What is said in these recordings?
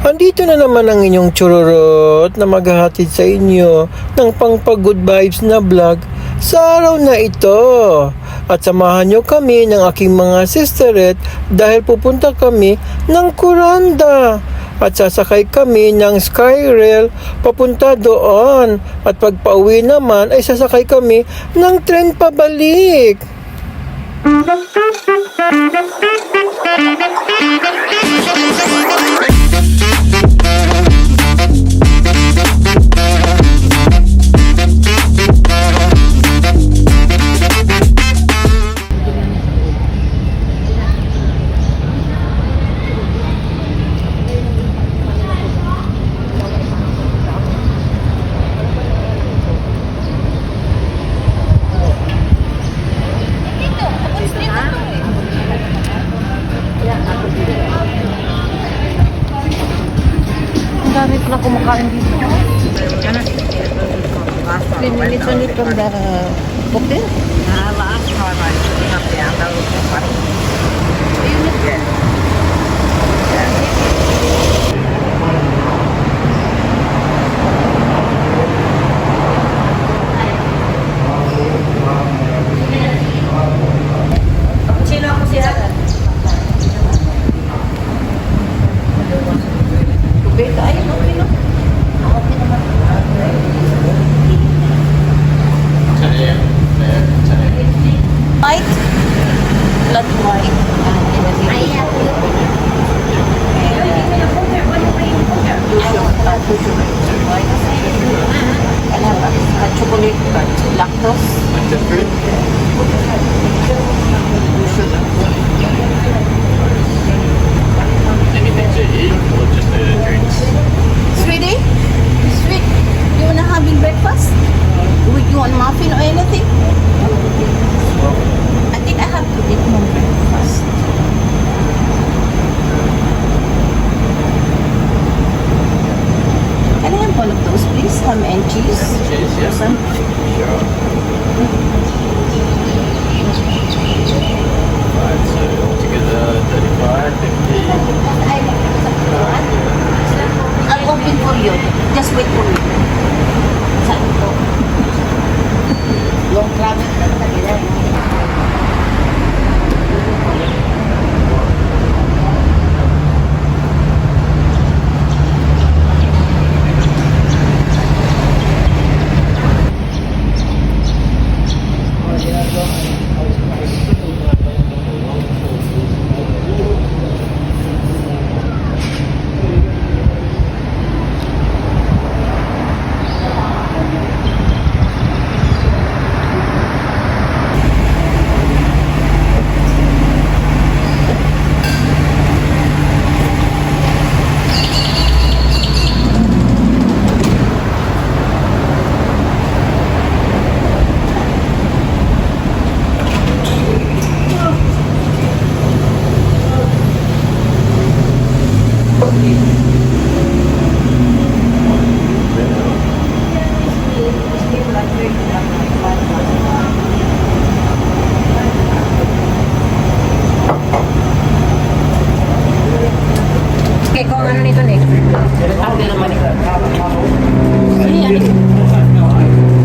Andito na naman ang inyong chururot na maghahatid sa inyo ng pangpag-good vibes na vlog sa araw na ito. At samahan nyo kami ng aking mga sisteret dahil pupunta kami ng Kuranda. At sasakay kami ng Skyrail papunta doon. At pag pauwi naman ay sasakay kami ng tren pabalik. Ang dami ko na kumakain dito. 3 minutes only from the hotel. Last time I came up down, they were funny. Sino ako siya? Tubig tayo, okay no? Okay naman. White? Blood white. Chocolate lactose. Anything to eat or just the drinks? Sweetie? Sweet, you wanna having breakfast? Would you want muffin or anything? I think I have to eat more breakfast. Can I have one of those, please? Ham and cheese? Cheers, yes. Some. Right, so altogether 35, 50. I'll open for you. Just wait for me. Saan po? Long travel na talaga. Okay, kung ano nito ni? Ako din naman ito.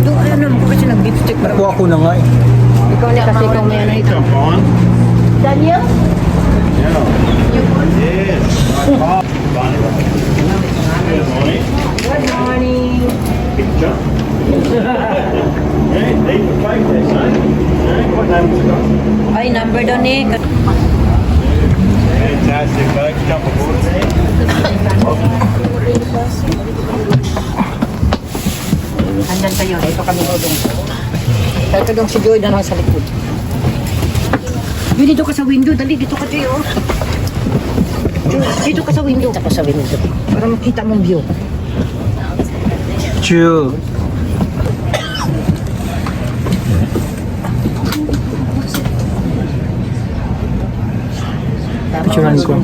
Doon, ano naman ko kasi nag-dipstick ba? Nakuha ko na nga eh. Ikaw na kasi ikaw may ano ito. Jump on. Daniel? Yeah. You want? Yes. Good morning. Good morning. Picture. Yeah, leave the cake there, son. Yeah, what name has it got? Ay, number doon eh. Fantastic, folks. Jump aboard there. Andyan kayo. Ito kami dudong. Ito dong si Joy na sa likod. Yun, dito ka sa window. Dali, dito ka tayo. Dito ka sa window. Dito ka sa window. Para makita mong view. Chew. Picturean ko.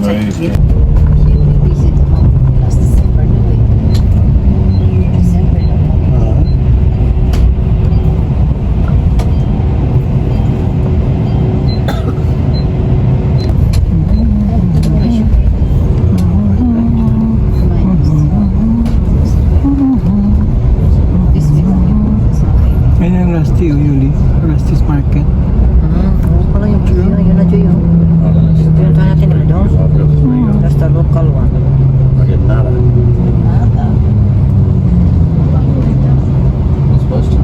Rusty yun, Rusty's Market. Oo pala yung Joy. Yun na Joy. Pinuntahan natin nila doon. That's the local one. I get nada. It's supposed to.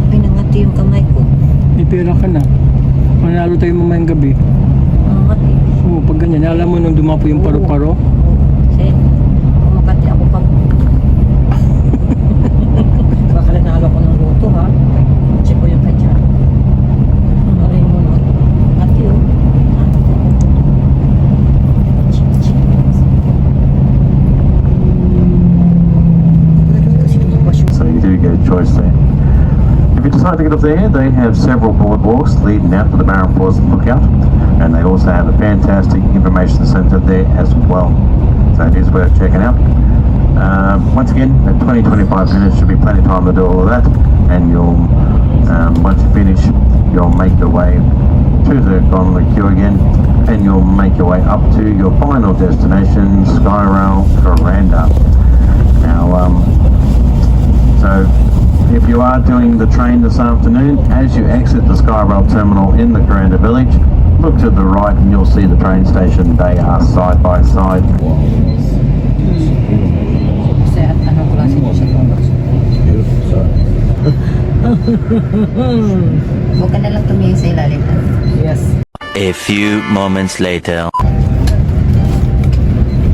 Pinangati yung kamay ko. May pera ka na. Manalo tayo mamayang gabi. Pinangati. Oo, pag ganyan, alam mo nung dumapo yung paro-paro. Kasi kumakati ako pag bakalit na ko ng luto ha. Check ko yung kanya. Alay mo no. Ati oh. So you do get a choice there. If you decide to get up there, they have several boardwalks leading out to the Barron Falls Lookout, and they also have a fantastic information centre there as well. So it is worth checking out. Once again, at 20-25 minutes should be plenty of time to do all of that, and you'll once you finish, you'll make your way to the gondola queue again, and you'll make your way up to your final destination, Skyrail Veranda. Now, so if you are doing the train this afternoon, as you exit the Skyrail terminal in the Coranda village, look to the right and you'll see the train station. They are side by side. Kasi at ano klase mo sa Thomas. Huwag ka na lang tumingin sa ilalim. Yes. A few moments later.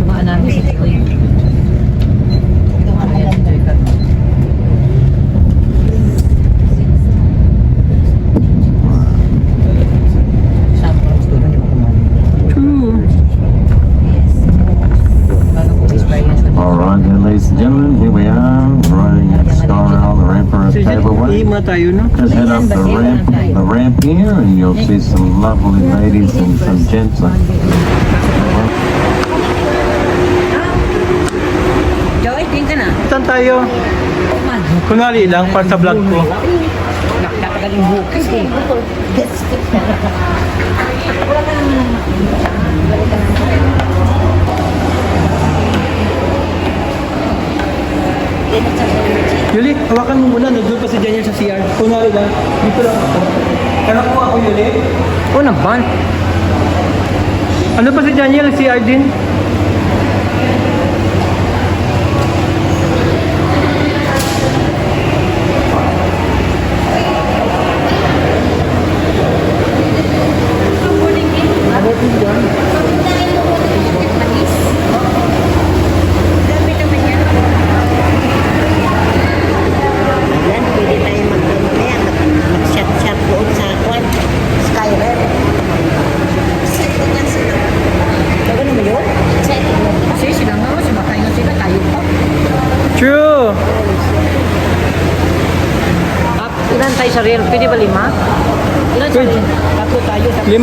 Tumaan namin sa Joy. Tumaan na lang. Samples doon hindi mo kumain. Paano ko experience na Alright then, ladies and gentlemen, here we are, riding at Skyrail, the Emperor's Cableway. Ima tayo na. Just head up the ramp here and you'll see some lovely ladies and some gents. Joy, tingin ka na. Saan tayo? Kunwari lang, para sa vlog ko. Nakakagaling bukis eh. Yuli, hawakan mo muna. Nandun pa si Daniel sa CR. Kunwari lang. Dito lang ako. Anak mo ako, Yuli. Oo naman. Ano pa si Daniel? CR din? Yan, pwede tayo mag-chat-chat doon sa Skyrail. Gagano mo yun? Kasi sila nga, sumakay na sila, tayo pa. True! Ilan tayo sa rail? Pwede ba 5? Ilan sa rail? 3 tayo. 5.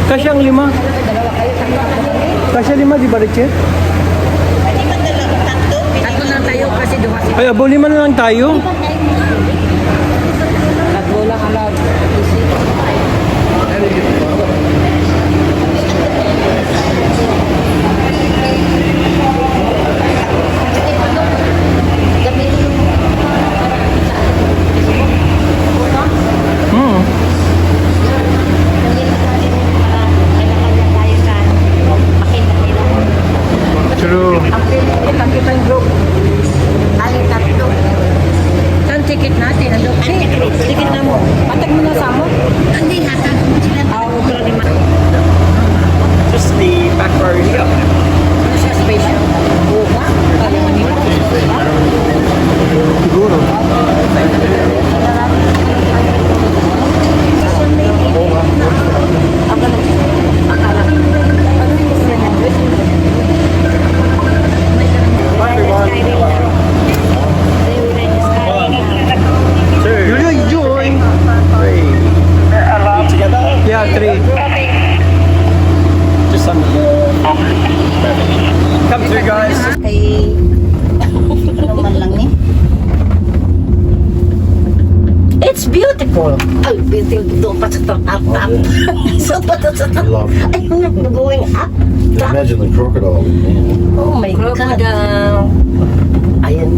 Kasi ang 5. Dalawa kayo, 3 tayo. Kasi 5, di ba, Richard? Tatlo lang tayo kasi duha si Ay, abo 5 na lang tayo. tatlo lang alag. True. Ang kita yung group. Saan ticket natin? Ano? Ticket na mo. Patag mo na sa mo? Hindi, hatag mo sila. Oo, pero di man. Just the back bar here. Ano siya special? Oo ba? Ano man yun? Siguro. Yuli, join! Yeah, 3. Just some. Come through, guys. Kay ano man lang eh. beautiful. Ay, bitil doon pa sa top. So, sa top. Love it. Ay, going up. Imagine the crocodile in there. Oh my God. Crocodile. Ayan.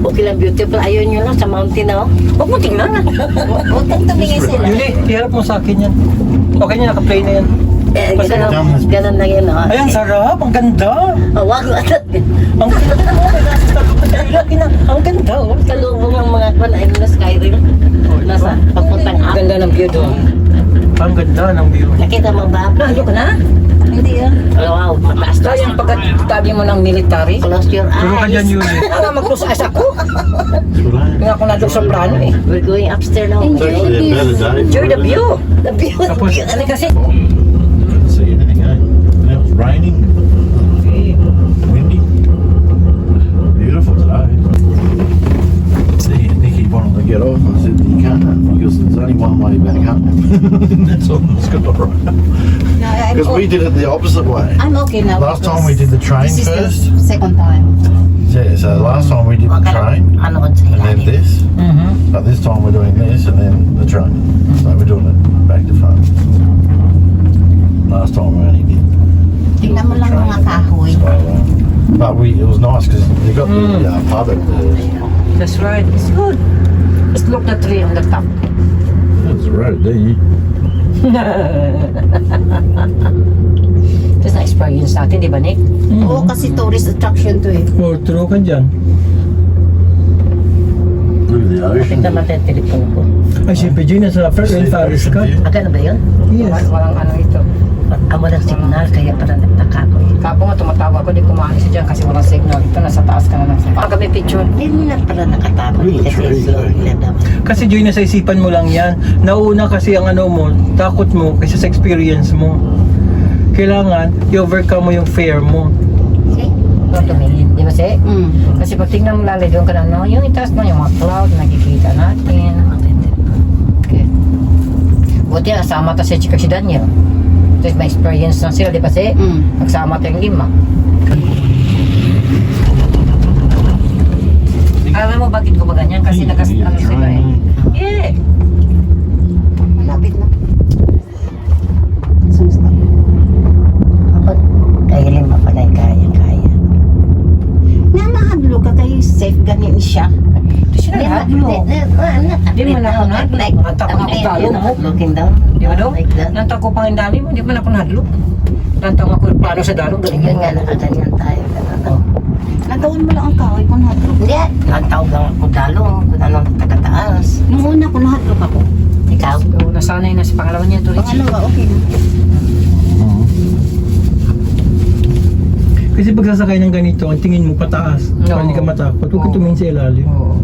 Okay lang, beautiful. Ayaw nyo lang sa mountain, oh. Huwag mo tingnan. Huwag kang tumingin sila. Yuli, iharap mo sa akin yan. Okay niya, naka-play na yan. Eh, ganun lang yun, oh. Ayan, sarap. Ang ganda. Oh, wag mo. Ang ganda. Laki na. Ang ganda, oh. Kalubong ang mga kwan ay nasa Skyrim. Nasa papuntang up. Ganda ng view doon. Ang ganda ng view. Nakita mo ba? Nandun ka na? Hindi yun. Oh, wow, mataas So, yung pagkatabi mo ng military. Close your Turo ka dyan, eyes. Yuli. Ano, mag-close eyes ako? Good Yung ako nandun sa plano eh. We're going upstairs now. It's actually a better day. Enjoy the view. The view. Tapos- Ano kasi? Couldn't see anything, eh? And it was raining, windy. Beautiful today. See, Nicky wanted to get off. I said, you can't, because there's only one way back home. And that's on the Scarborough. Because we did it the opposite way. I'm okay now. Last time we did the train This is first. the second time. Yeah, so last time we did the train, Ano ko sa and then ilalim. this. But this time we're doing this and then the train. So we're doing it back to front. Last time we only did. Tingnan mo the lang mga train. kahoy. So, but it was nice because you got the pub at the. That's right. It's good. Just look the tree on the top. There's a road there. Just na experience natin, di ba, Nick? Oo, kasi tourist attraction to eh. Oh, turo ka dyan. Look at the ocean. Tingnan natin yung telepono ko. Ay, si PJ nasa Paris ka. Agad na ba yun? Yes. Walang ano ito. Walang signal, kaya parang nagtaka ko eh. Kapo nga tumatawa ko, di kumaalis dyan kasi walang signal. Ito, nasa taas ka na lang. Baka kami picture. Hindi na pala nakatapos Really kasi tree, slow eh. nila naman. Kasi Joy, nasa isipan mo lang yan. Nauna kasi ang ano mo, takot mo kasi sa experience mo. Kailangan i-overcome mo yung fear mo. Okay? Ito, tumingin. Di ba, Si? Kasi pag tingnan mo lalo doon ka na, no, yung itaas mo, yung mga cloud, nakikita natin. Okay. Buti nasama ta si Chika si Daniel. Tapos may experience na sila, di ba, Si? Nagsama tayong 5. Alam mo bakit ko ba ganyan? Kasi ano sila eh. Yeah. Malapit na. Sumusta? Ako, kaya lima pala yung kaya. Nga mahadlo ka kayo safe ganin siya. Ito siya nahadlo. Di man ako nahadlo. Nanta ko ako talo mo. Looking down. Di ba, no? Like that. Nanta ko pang indali mo, di man ako nahadlo. Nanta ko yung plano sa dalo. Ganyan nga, nakaganyan tayo. Nagawin mo lang ang kahoy kung hadlok. Hindi, nagtawag lang ako dalong kung anong tagataas. Nung una ko nahadlok ako. Ikaw? So, nasanay na sa pangalawa niya to, Richie. Ano ba, okay na. Kasi pag sasakay ng ganito, ang tingin mo pataas. No. Para hindi ka matakot. Huwag ka Oo. tumingin sa ilalim. Oo.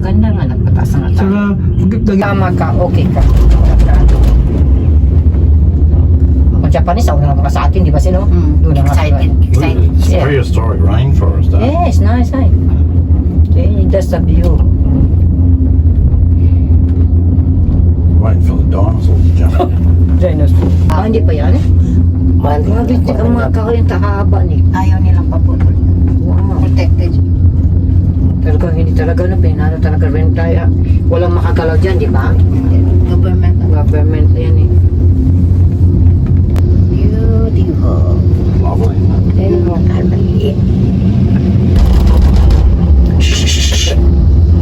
Ganda nga, nagpataas na nga tayo. Saka, Tama ka, okay ka. Ang Japanese, ako na lang mga sa atin, di ba sino? Doon na nga sila. Excited, Look at excited. it. It's Yeah. prehistoric rainforest, eh? Yes, nice, nice. Okay, that's the view. Waiting for the dinosaurs to jump in. Dinosaur. Ah, hindi pa yan eh? Grabe, ang mga kahoy yung tahaba ni. Ayaw nilang paputol. Wow. Protected. Talagang hindi talaga no, pinano talaga rin tayo. Walang makagalaw dyan, di ba? Government. Government yan eh. Beautiful. Lovely. Ayun mga kalmaliit.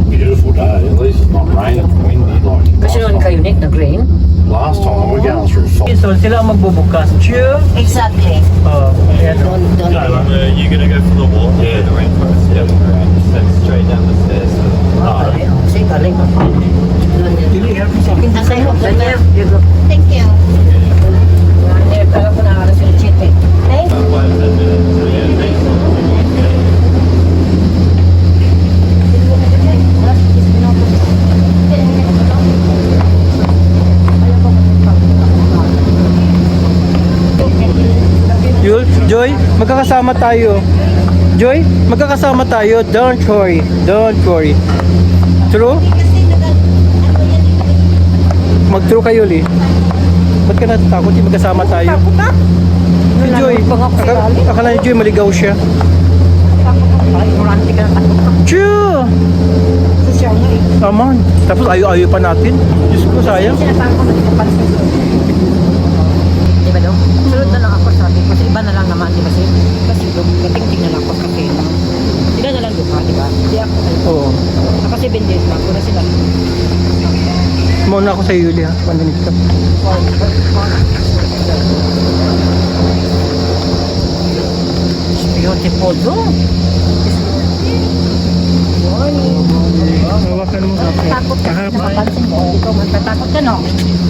Beautiful day. At least it's not raining and windy like Kasi last noon time. kayo, Nick, nag-rain. Last time we're going through fog. so sila ang magbubukas. Cheer! Exactly. Oh, ayan. Don't You're gonna go for the walk through the rainforest. Yeah, right. So straight down the stairs. Kasi galing. Dili, harap mo sa akin. Pinta sa'yo. Daniel, you go. Thank you. Daniel, talaga po na alas yung cheat eh. Thank you. 5-10 minutes. So yeah, thanks. Yul, Joy, magkakasama tayo. Joy, magkakasama tayo. Don't worry. Don't worry. True? Mag-true kayo, Li. Ba't ka natatakot? Di magkasama tayo. Si Joy, akala ni Joy maligaw siya. Ay, romantic na takot ka. True! siya nga eh. Tama. Tapos ayaw pa natin. Diyos ko, sayang. Sinasabi ko, nagpapansin ko. Di ba daw? Sunod na lang ako, sabi ko. Sa iba na lang naman, di ba siya? Kasi doon, kating-ting na lang ako kasi. Sila na lang doon ha, di ba? Hindi ako kayo. Oo. Naka 7 days na ako na sila. Muna ako sa Yuli ha. Pandinig ka. It's beautiful doon. Hawakan mo. Takot ka. Napapansin mo. Hindi ko matatakot ka, no?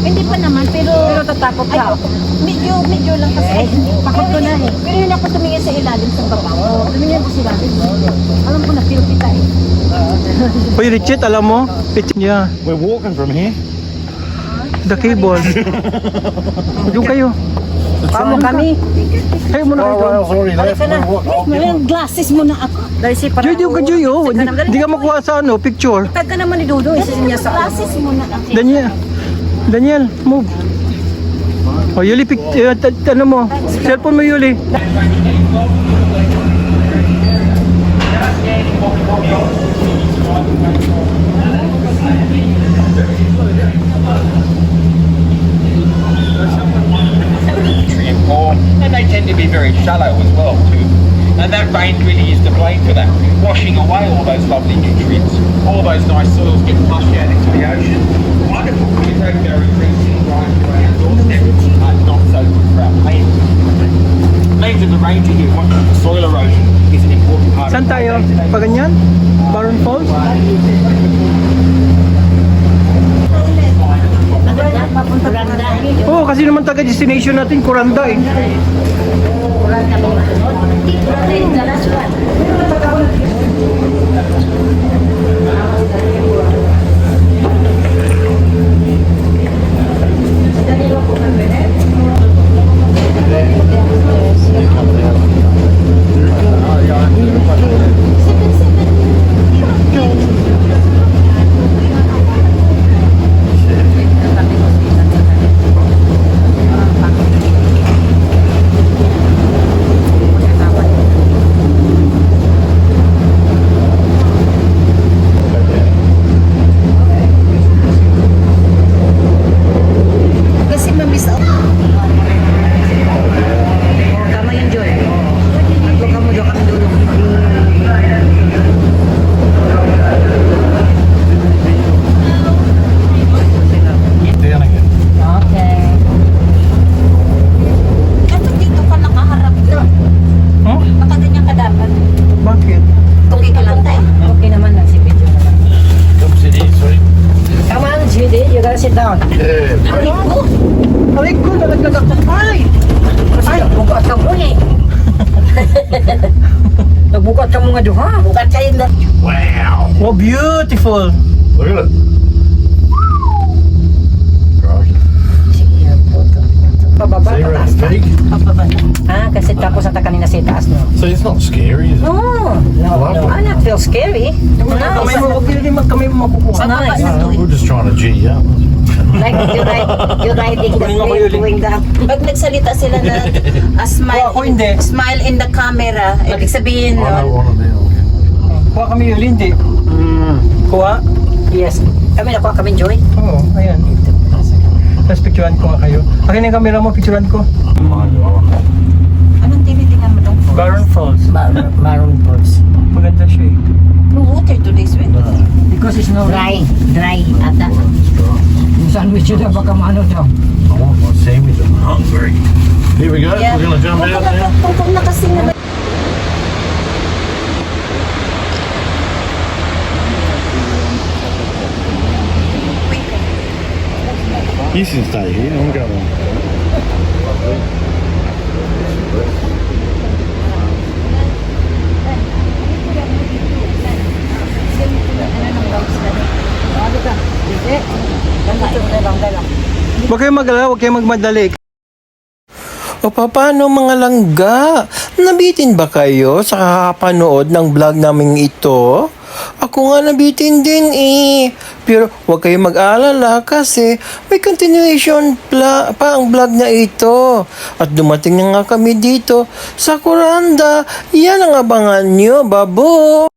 Hindi pa naman, pero tatakot ka. Medyo lang kasi. Takot ko na eh. Pero yun ako tumingin sa ilalim sa babaw. Tumingin ko sa ilalim. Alam ko na, feel kita eh. Uy, Richard, alam mo? Richard, yeah. We're walking from here. The cable. Doon kayo. Paano kami? Kayo muna kayo. Rail's already left. Halika na. We're Glasses mo na ako. Dahil si para. Joy, ka Joy, oh. Hindi ka makuha sa ano, picture. Tag ka naman ni Dodo. Isa niya sa glasses mo na ako. Daniel, move. Oh, Yuli, ano mo? Cellphone mo, Yuli. And they tend to be very shallow as well too. And that rain really is to blame for that, washing away all those lovely nutrients. All those nice soils get flushed out into the ocean. Wonderful for your berry trees and growing for our doorstep. Not so good for our plants. Means that the ranger here watching the soil erosion is an important part Saan of tayo? Pa ganyan? Baron Falls? Oo, kasi naman taga-destination natin, Kuranda eh. Kasi mamiss ako. Tama yan, Joy. Tatlo ka mo doon kami doon. down again. Okay. Ano dito ka nakaharap na? Huh? Baka ganyan ka dapat. Bakit? Okay ka lang tayo. Okay naman lang si Pedro naman. Come sit here, sweet. Come on, Judy. You gotta sit down. Yeah. Aray ko, nalaglag ako. Ay! Ay, bukat ka mo eh. Nagbukat ka mo nga doon, ha? Bukat kayo na. Wow. Oh, beautiful. Look at it. Gosh. Pababa, See, we're at pataas the na. peak. Ah, kasi tapos ang kanina sa itaas, no? See, it's not scary, is it? No. I not feel scary. Kamay mo, huwag hindi kamay mo makukuha. Nice. No, we're just trying to G you up. Like you're riding the Kunin mo ko, plane Yuli. doing that. Pag nagsalita sila na Oh, ako hindi. smile in the camera, ibig sabihin I nun, don't want to now. Kuha kami Yuli, hindi. Kuha? Yes. Kami nakuha kami, Joy. Oo, ayan. Tapos picturean ko nga kayo. Akin yung camera mo, picturean ko. anong tinitingnan mo doon? Baron Falls. Maroon Falls. Maganda siya eh. No water today's week. Because it's no dry ata. Yung sandwich yun, baka maano daw. I want my sandwich. I'm hungry. Here we go. Yeah. We're going to jump out now. Kung nakasing na You can stay here. I'm going. Huwag kayong mag-alala, huwag kayong magmadali. O paano mga langga? Nabitin ba kayo sa kakapanood ng vlog namin ito? Ako nga nabitin din eh. Pero huwag kayong mag-alala kasi may continuation pa ang vlog na ito. At dumating na nga kami dito sa Kuranda. Yan ang abangan nyo, babo!